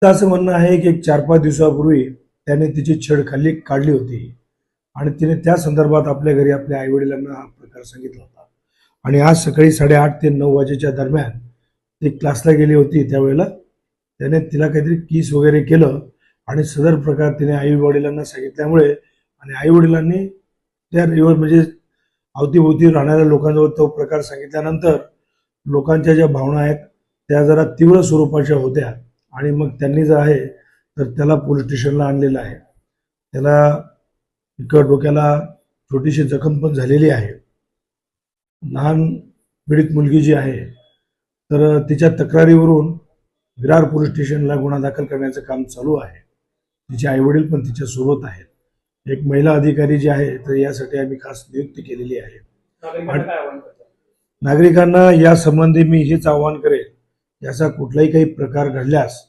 असं म्हणणं आहे की एक 4-5 दिवसापूर्वी त्याने तिची छेड काढली होती आणि तिने त्या संदर्भात आपल्या घरी आपल्या आईवडिलांना हा प्रकार सांगितला होता. आणि आज सकाळी 8:30 ते 9 वाजेच्या दरम्यान ती क्लासला गेली होती. त्यावेळेला त्याने तिला काहीतरी किस वगैरे केलं आणि सदर प्रकार तिने आई वडिलांना सांगितल्यामुळे आणि आई वडिलांनी त्या म्हणजे अवतीभोवती राहणाऱ्या लोकांजवळ तो प्रकार सांगितल्यानंतर लोकांच्या ज्या भावना आहेत त्या जरा तीव्र स्वरूपाच्या होत्या आणि मग त्यांनी जे आहे तर त्याला पोलीस स्टेशनला आणलेलं आहे. त्याला डोक्याला छोटीशी जखम पण झालेली आहे. लहान पीडित मुलगी जी आहे तर तिच्या तक्रारीवरून विरार पोलीस स्टेशनला गुन्हा दाखल करण्याचं काम चालू आहे. तिचे आईवडील पण तिच्या सोबत आहेत. एक महिला अधिकारी जी आहे तर यासाठी आम्ही खास नियुक्ती केलेली आहे. नागरिकांना या संबंधी मी हेच आवाहन करेन, याचा कुठलाही काही प्रकार घडल्यास